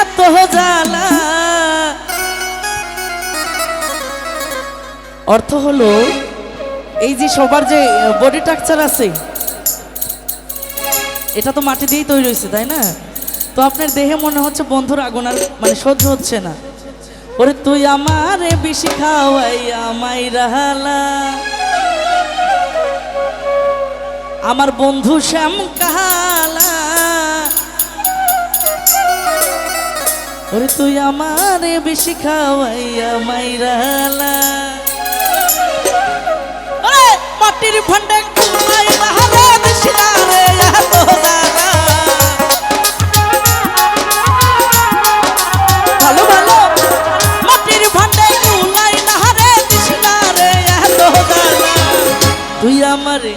এত জ্বালা। অর্থ হলো এই যে সবার যে বডি স্ট্রাকচার আছে এটা তো মাটি দিয়েই তৈরি হয়েছে, তাই না? তো আপনার দেহে মনে হচ্ছে বন্ধুর আগুন আর মানে সহ্য হচ্ছে না। ওরে তুই আমারে বেশি খাওয়াইয়া মাইরা হালা, আমার বন্ধু শ্যাম কালা। ওরে তুই আমারে বেশি খাওয়াইয়া মাইরা হালা, মাটির ভান্ডে কুলাই বাহারে দিশনা রে এত জ্বালা। ভালো ভালো মাটির ভান্ডে কুলাই বাহারে দিশনা রে এত জ্বালা। তুই আমারে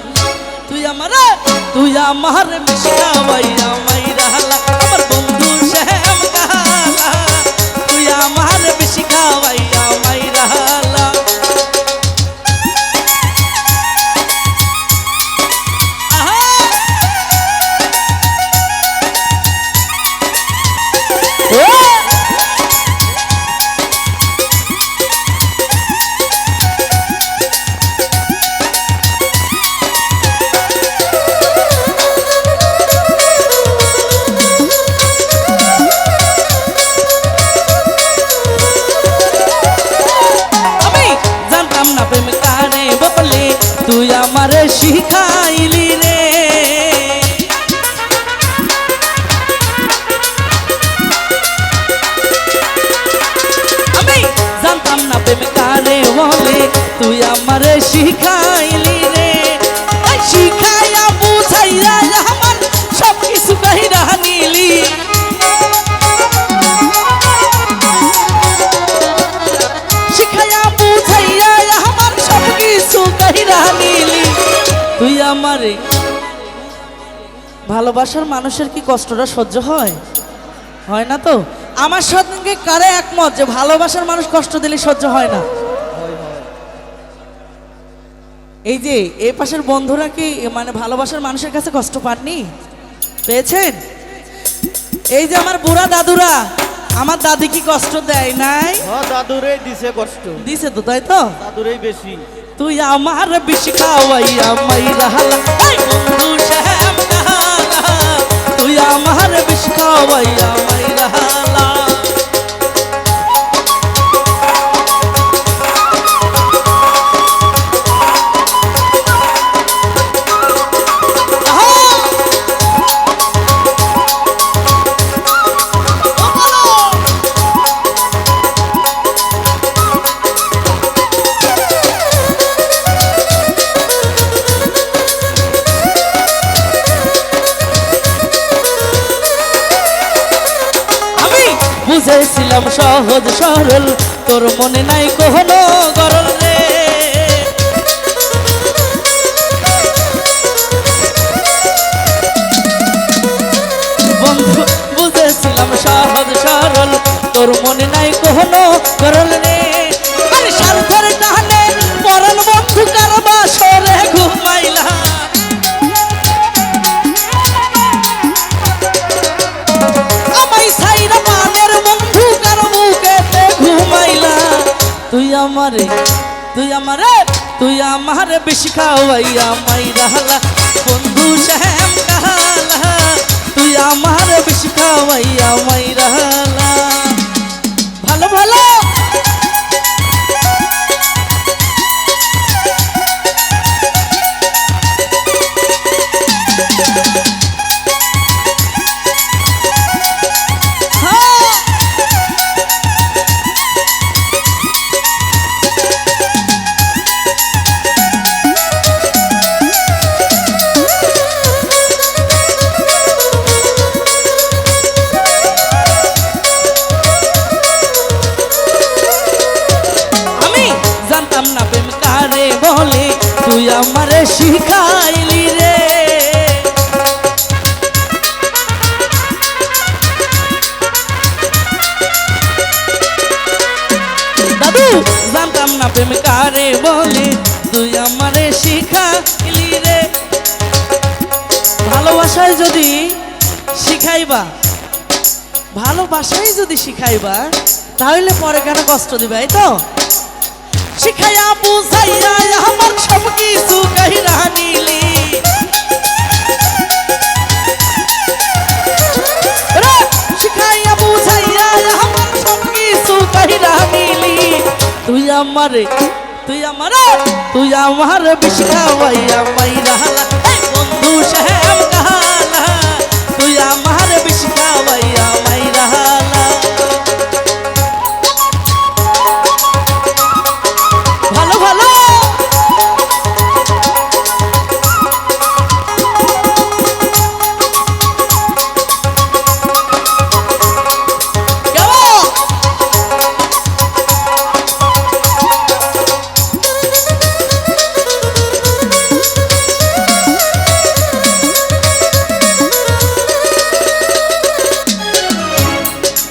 তুই আমার বেশি খাওয়াইয়া মাইরা হালা, আমার বন্ধু শ্যাম কালা। তুই আমার বেশি খাওয়াইয়া মাইরা হালা। তুই আমারে শিখাইলি রে, আমি জানতাম না প্রেম কারে বলে। তুই আমারে শিখাইলি রে, শিখাইয়া বুঝাইয়া আমার সব কিছু কইরা নিলি। শিখাইয়া বুঝাইয়া আমার সব কিছু কইরা নিলি। তুই আমারে ভালোবাসার মানুষের কি কষ্টটা সহ্য হয়? হয় না তো? আমার সঙ্গে কারে একমত যে ভালোবাসার মানুষ কষ্ট দিলে সহ্য হয় না? এই যে এই পাশের বন্ধুরা কি মানে ভালোবাসার মানুষের কাছে কষ্ট পাননি? পেয়েছেন? এই যে আমার বুড়া দাদুরা, আমার দাদি কি কষ্ট দেয় নাই? দাদুরে দিছে কষ্ট, দিছে তো, তাই তো? দাদুরেই বেশি। তুই আমার বেশি খাওয়াইয়া মাইরা হালা, বন্ধু শ্যাম কালা। তুই আমার বেশি খাওয়াইয়া মাইরা হালা। বুঝেছিলাম সহজ সরল, তোর মনে নাই কোনো গরল রে। বন্ধু বুঝেছিলাম সহজ সরল, তোর মনে নাই কোনো গরল রে। আরে স্বার্থের টানে পরাণ বন্ধু কার বাসরে ঘুমাইলা। তুই আমারে বেশি খাওয়াইয়া মাইরা হালা, বন্ধু শ্যাম কালা। তুই আমারে বেশি খাওয়াইয়া মাইরা হালা। ভালো ভালো আমারে শিখাইলি রে। দাদু জানতাম না প্রেম কারে বলে, তুই আমারে শিখাইলি রে। ভালোবাসায় যদি শিখাইবা ভালোবাসাই যদি শিখাইবা তাহলে পরে কেন কষ্ট দিবা, এই তো শিখাইয়া বুঝাইয়া আমার সব কিছু কইরা নিলি, শিখাইয়া বুঝাইয়া আমার সব কিছু কইরা নিলি, তুই আমারে বিষ খাওয়াইয়া মাইরা হালা, এই বন্ধু শ্যাম কাহালা, তুই আমার বিষ খাওয়াইয়া মাইরা হালা। ভালো ভালো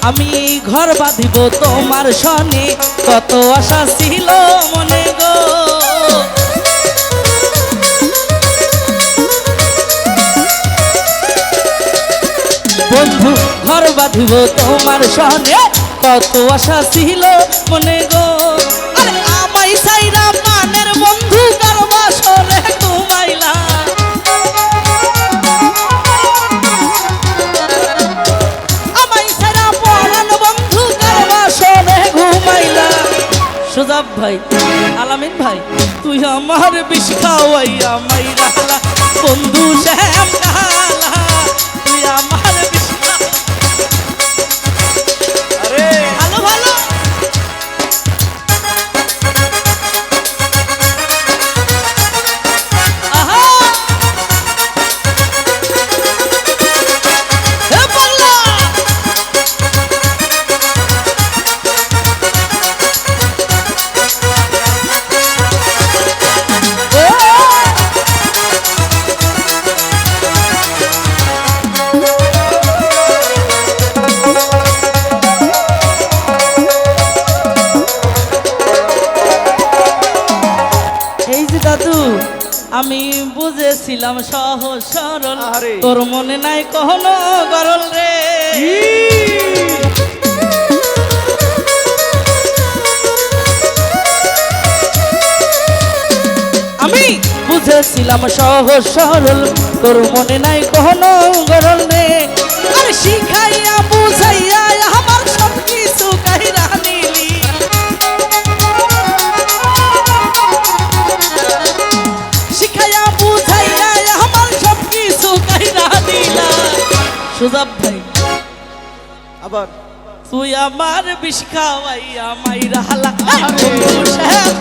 আমি ঘর বাঁধিব তোমার সনে, কত আশা ছিল মনে গো, বন্ধু ঘর বাঁধিব তোমার সনে, কত আশা ছিল মনে গো, আরে আমাই সাইরা প্রাণের বন্ধু কার বাসরে ঘুমাইলা, সুজাব ভাই, আলামিন ভাই, তুই আমার বিষ খাওয়াইয়া মাইরা হালা, বন্ধু শ্যাম কাহালা, তুই আমার বিষ আরে ভালো ভালো আহা হে পাল্লা দাদু, আমি বুঝেছিলাম সহজ সরল, আরে। তোর মনে নাই কখনো গরল রে, আমি বুঝেছিলাম সহজ সরল, তোর মনে নাই কখনো গরল রে, আরে শিখাইয়া বুঝাইয়া আমার সব কিছু কাহিরা নিলি, শিখাইয়া বুঝাইয়া আমার সব কিছু কাহিরা দিলা, সুজাব ভাই আবার তুই আমার বিষ খাওয়াইয়া মাইরা হালা, এই বন্ধু শ্যাম